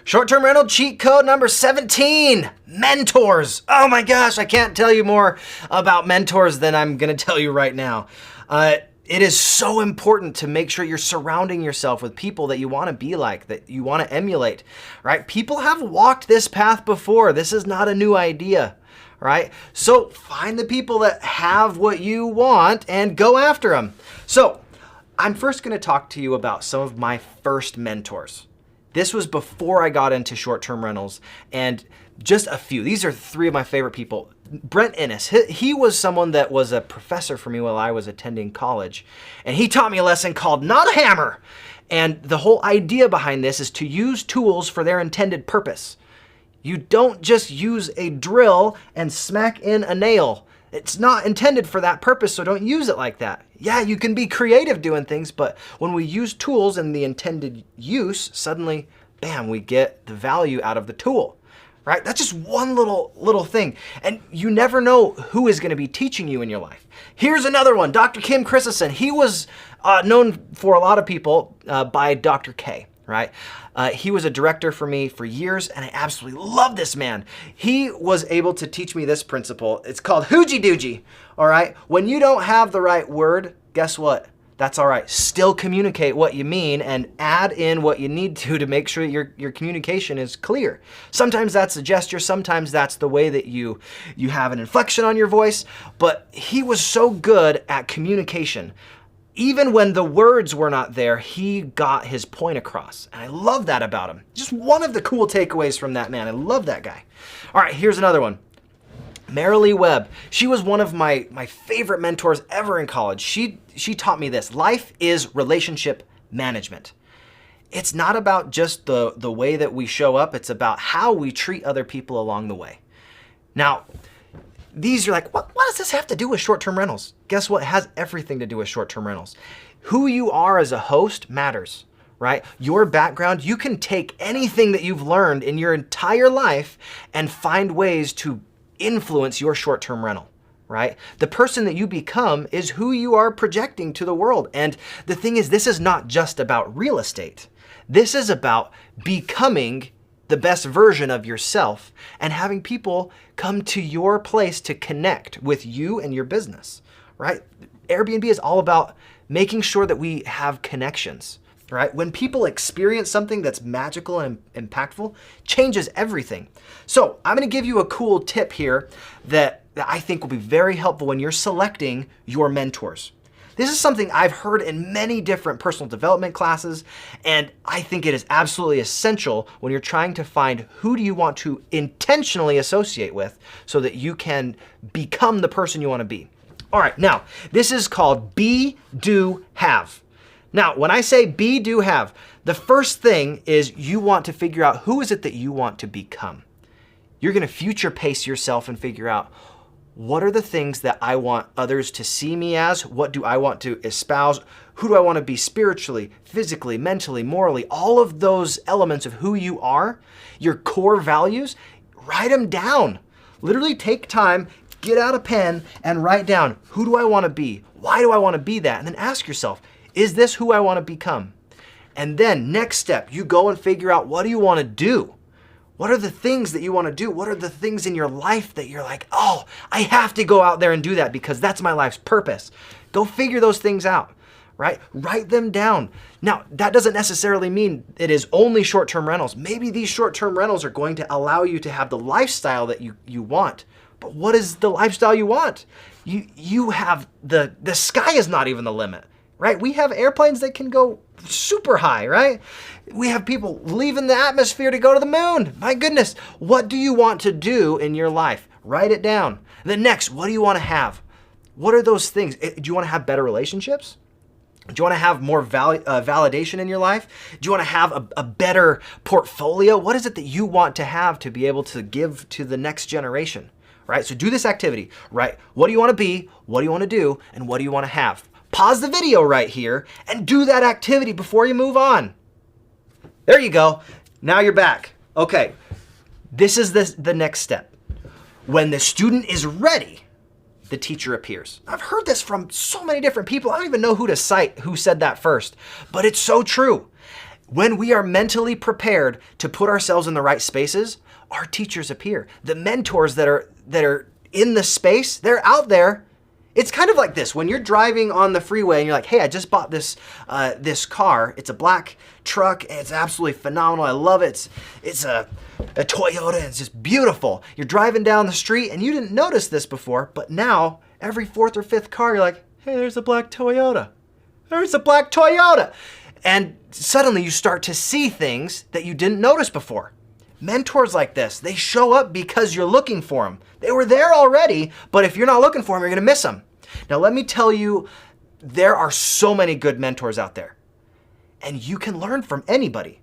Short-term rental cheat code number 17, mentors. Oh my gosh, I can't tell you more about mentors than I'm gonna tell you right now. It is so important to make sure you're surrounding yourself with people that you wanna be like, that you wanna emulate, right? People have walked this path before. This is not a new idea, right? So find the people that have what you want and go after them. So I'm first gonna talk to you about some of my first mentors. This was before I got into short-term rentals, and just a few. These are three of my favorite people. Brent Ennis, he was someone that was a professor for me while I was attending college, and he taught me a lesson called not a hammer. And the whole idea behind this is to use tools for their intended purpose. You don't just use a drill and smack in a nail. It's not intended for that purpose, so don't use it like that. Yeah, you can be creative doing things, but when we use tools in the intended use, suddenly, bam, we get the value out of the tool, right? That's just one little thing. And you never know who is gonna be teaching you in your life. Here's another one, Dr. Kim Christensen. He was known for a lot of people by Dr. K. Right? He was a director for me for years, and I absolutely love this man. He was able to teach me this principle. It's called hoogie doogie, all right? When you don't have the right word, guess what? That's all right. Still communicate what you mean and add in what you need to make sure your communication is clear. Sometimes that's a gesture, sometimes that's the way that you have an inflection on your voice, but he was so good at communication. Even when the words were not there, he got his point across. And I love that about him. Just one of the cool takeaways from that man. I love that guy. All right, here's another one. Marilee Webb. She was one of my favorite mentors ever in college. She taught me this. Life is relationship management. It's not about just the way that we show up. It's about how we treat other people along the way. Now, these are like, what does this have to do with short-term rentals? Guess what? It has everything to do with short-term rentals. Who you are as a host matters, right? Your background, you can take anything that you've learned in your entire life and find ways to influence your short-term rental, right? The person that you become is who you are projecting to the world. And the thing is, this is not just about real estate. This is about becoming the best version of yourself and having people come to your place to connect with you and your business, right? Airbnb is all about making sure that we have connections, right? When people experience something that's magical and impactful, changes everything. So I'm gonna give you a cool tip here that I think will be very helpful when you're selecting your mentors. This is something I've heard in many different personal development classes, and I think it is absolutely essential when you're trying to find who do you want to intentionally associate with so that you can become the person you want to be. All right, now, this is called be, do, have. Now, when I say be, do, have, the first thing is you want to figure out who is it that you want to become. You're gonna future pace yourself and figure out, what are the things that I want others to see me as? What do I want to espouse? Who do I want to be spiritually, physically, mentally, morally? All of those elements of who you are, your core values, write them down. Literally take time, get out a pen and write down, who do I want to be? Why do I want to be that? And then ask yourself, is this who I want to become? And then next step, you go and figure out, what do you want to do? What are the things that you want to do? What are the things in your life that you're like, oh, I have to go out there and do that because that's my life's purpose. Go figure those things out, right? Write them down. Now, that doesn't necessarily mean it is only short-term rentals. Maybe these short-term rentals are going to allow you to have the lifestyle that you want. But what is the lifestyle you want? You have, the sky is not even the limit, right? We have airplanes that can go super high, right? We have people leaving the atmosphere to go to the moon. My goodness, what do you want to do in your life? Write it down. Then next, what do you want to have? What are those things? Do you want to have better relationships? Do you want to have more validation in your life? Do you want to have a better portfolio? What is it that you want to have to be able to give to the next generation, right? So do this activity, right? What do you want to be? What do you want to do? And what do you want to have? Pause the video right here and do that activity before you move on. There you go. Now you're back. Okay, this is the next step. When the student is ready, the teacher appears. I've heard this from so many different people. I don't even know who to cite who said that first, but it's so true. When we are mentally prepared to put ourselves in the right spaces, our teachers appear. The mentors that are in the space, they're out there. It's kind of like this. When you're driving on the freeway and you're like, hey, I just bought this car. It's a black truck. And it's absolutely phenomenal. I love it. It's a Toyota. It's just beautiful. You're driving down the street and you didn't notice this before, but now every fourth or fifth car, you're like, hey, there's a black Toyota. There's a black Toyota. And suddenly you start to see things that you didn't notice before. Mentors like this, they show up because you're looking for them. They were there already, but if you're not looking for them, you're gonna miss them. Now let me tell you, there are so many good mentors out there, and you can learn from anybody.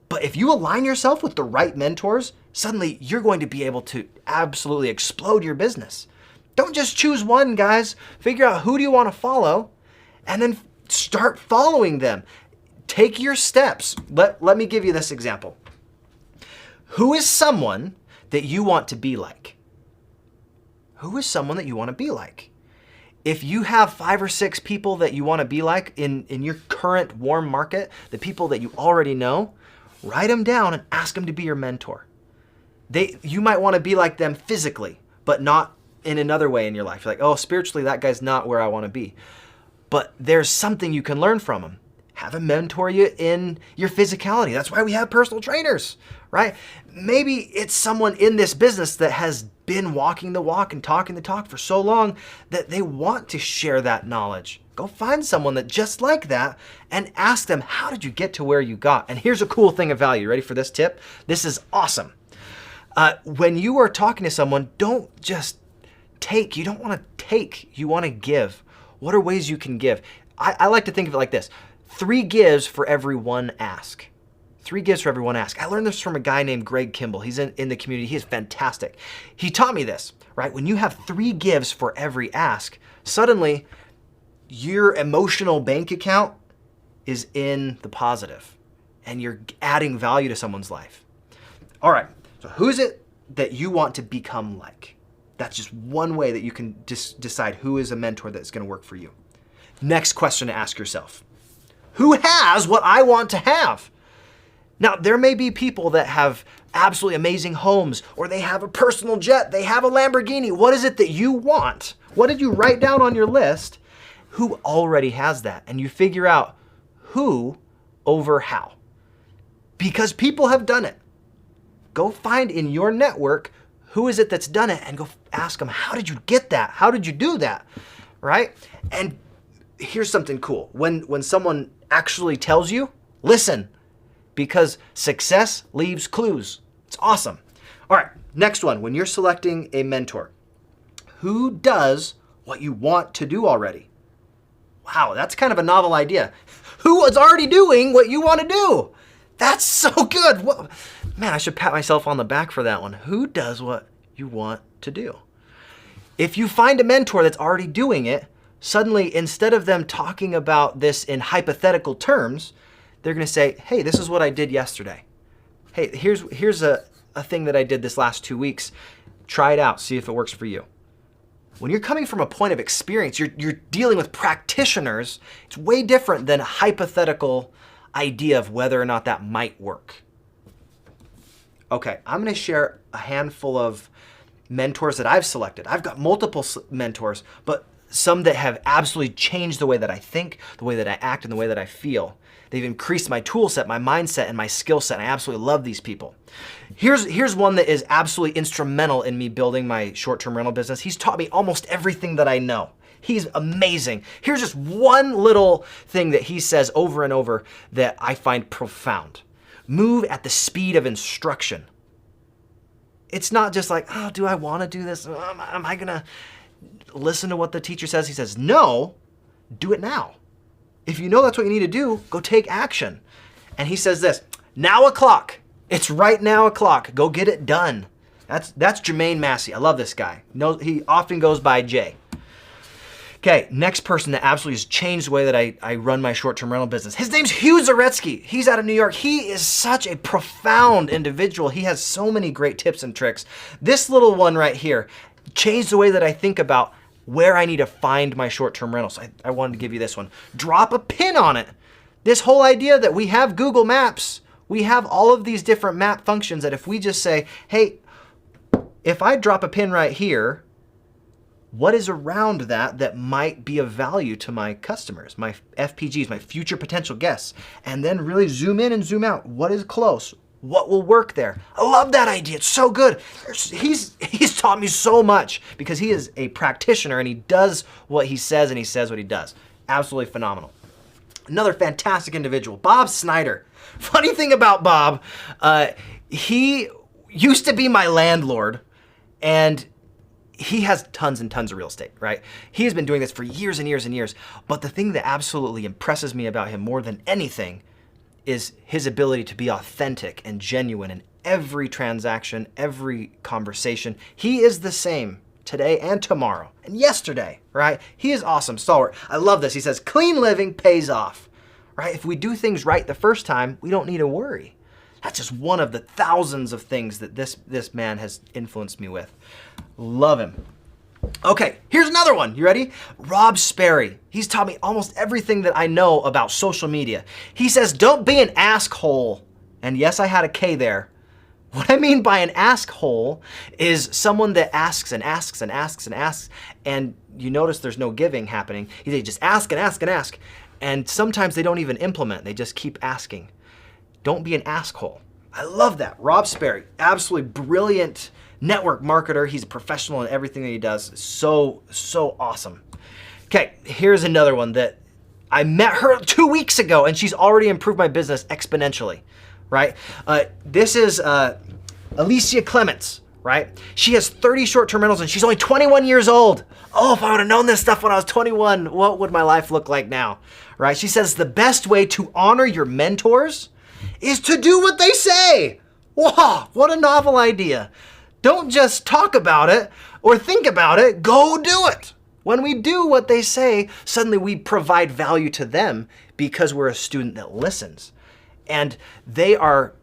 But if you align yourself with the right mentors, suddenly you're going to be able to absolutely explode your business. Don't just choose one, guys. Figure out who do you want to follow, and then start following them. Take your steps. Let me give you this example. Who is someone that you want to be like? Who is someone that you want to be like? If you have 5 or 6 people that you want to be like in your current warm market, the people that you already know, write them down and ask them to be your mentor. You might want to be like them physically, but not in another way in your life. You're like, oh, spiritually, that guy's not where I want to be. But there's something you can learn from them. Have a mentor you in your physicality. That's why we have personal trainers, right? Maybe it's someone in this business that has been walking the walk and talking the talk for so long that they want to share that knowledge. Go find someone that just like that and ask them, how did you get to where you got? And here's a cool thing of value. Ready for this tip? This is awesome. When you are talking to someone, don't just take. You don't want to take. You want to give. What are ways you can give? I like to think of it like this. 3 gives for every 1 ask. 3 gives for every 1 ask. I learned this from a guy named Greg Kimball. He's in the community. He is fantastic. He taught me this, right? When you have 3 gives for every ask, suddenly your emotional bank account is in the positive and you're adding value to someone's life. All right, so who is it that you want to become like? That's just one way that you can decide who is a mentor that's going to work for you. Next question to ask yourself. Who has what I want to have? Now, there may be people that have absolutely amazing homes, or they have a personal jet, they have a Lamborghini. What is it that you want? What did you write down on your list? Who already has that? And you figure out who over how. Because people have done it. Go find in your network who is it that's done it and go ask them, how did you get that? How did you do that? Right? And here's something cool. When someone actually tells you, listen, because success leaves clues. It's awesome. All right, next one. When you're selecting a mentor, who does what you want to do already? Wow, that's kind of a novel idea. Who is already doing what you want to do? That's so good. Man, I should pat myself on the back for that one. Who does what you want to do? If you find a mentor that's already doing it, suddenly, instead of them talking about this in hypothetical terms, they're going to say, hey, this is what I did yesterday. Hey, here's a thing that I did this last 2 weeks. Try it out. See if it works for you. When you're coming from a point of experience, you're dealing with practitioners. It's way different than a hypothetical idea of whether or not that might work. Okay, I'm going to share a handful of mentors that I've selected. I've got multiple mentors, but some that have absolutely changed the way that I think, the way that I act, and the way that I feel. They've increased my tool set, my mindset, and my skill set. I absolutely love these people. Here's one that is absolutely instrumental in me building my short-term rental business. He's taught me almost everything that I know. He's amazing. Here's just one little thing that he says over and over that I find profound. Move at the speed of instruction. It's not just like, oh, do I want to do this? Am I going to listen to what the teacher says? He says, no, do it now. If you know that's what you need to do, go take action. And he says this, now o'clock. It's right now o'clock. Go get it done. That's Jermaine Massey. I love this guy. He often goes by Jay. Okay, next person that absolutely has changed the way that I run my short-term rental business. His name's Hugh Zaretsky. He's out of New York. He is such a profound individual. He has so many great tips and tricks. This little one right here changed the way that I think about where I need to find my short-term rentals. I wanted to give you this one. Drop a pin on it. This whole idea that we have Google Maps, we have all of these different map functions that if we just say, hey, if I drop a pin right here, what is around that might be of value to my customers, my FPGs, my future potential guests, and then really zoom in and zoom out. What is close? What will work there? I love that idea. It's so good. He's taught me so much because he is a practitioner and he does what he says and he says what he does. Absolutely phenomenal. Another fantastic individual, Bob Snyder. Funny thing about Bob, he used to be my landlord, and he has tons and tons of real estate, right? He has been doing this for years and years and years. But the thing that absolutely impresses me about him more than anything is his ability to be authentic and genuine in every transaction, every conversation. He is the same today and tomorrow and yesterday, right? He is awesome, stalwart. I love this. He says, clean living pays off, right? If we do things right the first time, we don't need to worry. That's just one of the thousands of things that this man has influenced me with. Love him. Okay, here's another one. You ready? Rob Sperry. He's taught me almost everything that I know about social media. He says, don't be an asshole. And yes, I had a K there. What I mean by an asshole is someone that asks and asks and asks and asks, and you notice there's no giving happening. They just ask and ask and ask, and sometimes they don't even implement. They just keep asking. Don't be an asshole. I love that. Rob Sperry, absolutely brilliant network marketer. He's a professional in everything that he does. So awesome. Okay, here's another one that I met her 2 weeks ago and she's already improved my business exponentially, right? This is Alicia Clements, right? She has 30 short-term rentals and she's only 21 years old. Oh, if I would have known this stuff when I was 21, what would my life look like now, right? She says the best way to honor your mentors is to do what they say. Wow, what a novel idea. Don't just talk about it or think about it, go do it. When we do what they say, suddenly we provide value to them because we're a student that listens. And they are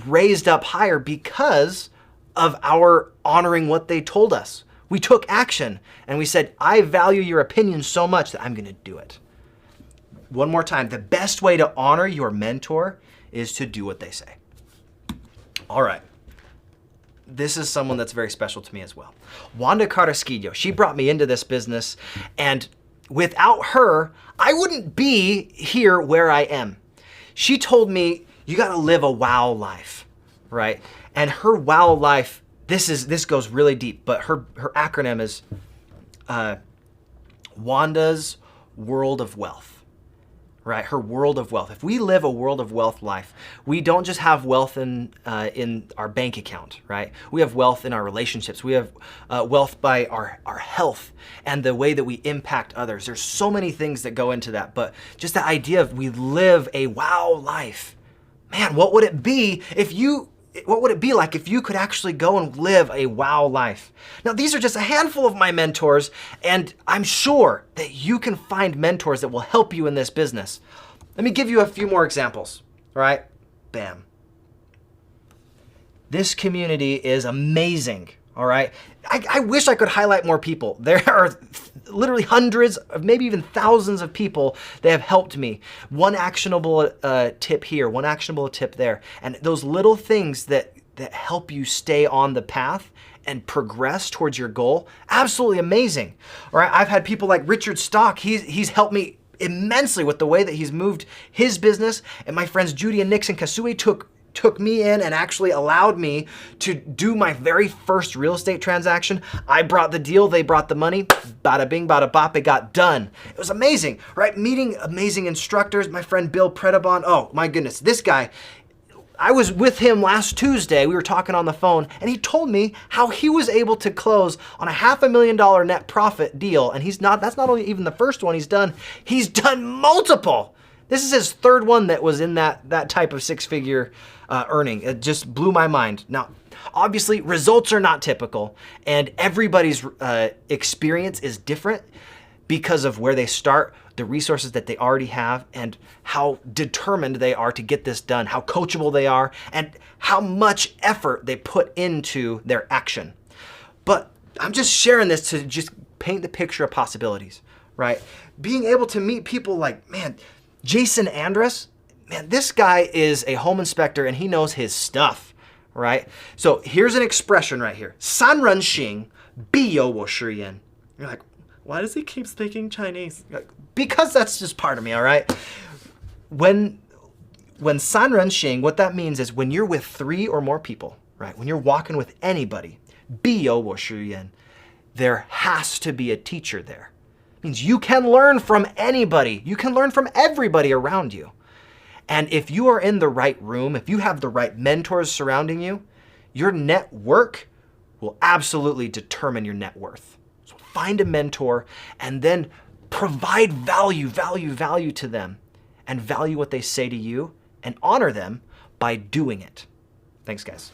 raised up higher because of our honoring what they told us. We took action and we said, I value your opinion so much that I'm gonna do it. One more time, the best way to honor your mentor is to do what they say. All right. This is someone that's very special to me as well. Wanda Carrasquillo, she brought me into this business, and without her, I wouldn't be here where I am. She told me, you gotta live a wow life, right? And her wow life, this goes really deep, but her acronym is Wanda's World of Wealth. Right, her world of wealth. If we live a world of wealth life, we don't just have wealth in our bank account, right? We have wealth in our relationships. We have wealth by our health and the way that we impact others. There's so many things that go into that, but just the idea of we live a wow life. Man, what would it be like if you could actually go and live a wow life? Now, these are just a handful of my mentors, and I'm sure that you can find mentors that will help you in this business. Let me give you a few more examples, all right? Bam. This community is amazing, all right? I wish I could highlight more people. There are literally hundreds, maybe even thousands of people that have helped me. One actionable tip here, one actionable tip there. And those little things that help you stay on the path and progress towards your goal, absolutely amazing. All right, I've had people like Richard Stock. He's helped me immensely with the way that he's moved his business. And my friends Judy and Nixon Kasui took me in and actually allowed me to do my very first real estate transaction. I brought the deal, they brought the money, bada bing, bada bop, it got done. It was amazing, right? Meeting amazing instructors, my friend Bill Predabon, oh my goodness, this guy, I was with him last Tuesday, we were talking on the phone, and he told me how he was able to close on a $500,000 net profit deal, and that's not only even the first one he's done multiple. This is his third one that was in that type of six-figure earning. It just blew my mind. Now, obviously, results are not typical, and everybody's experience is different because of where they start, the resources that they already have, and how determined they are to get this done, how coachable they are, and how much effort they put into their action. But I'm just sharing this to just paint the picture of possibilities, right? Being able to meet people like, man, Jason Andrus, man, this guy is a home inspector and he knows his stuff, right? So here's an expression right here. 三人行, 必有我师焉. You're like, why does he keep speaking Chinese? Because that's just part of me, all right? When 三人行, what that means is when you're with 3 or more people, right? When you're walking with anybody, 必有我师焉, there has to be a teacher there. It means you can learn from anybody. You can learn from everybody around you. And if you are in the right room, if you have the right mentors surrounding you, your network will absolutely determine your net worth. So find a mentor and then provide value to them and value what they say to you and honor them by doing it. Thanks, guys.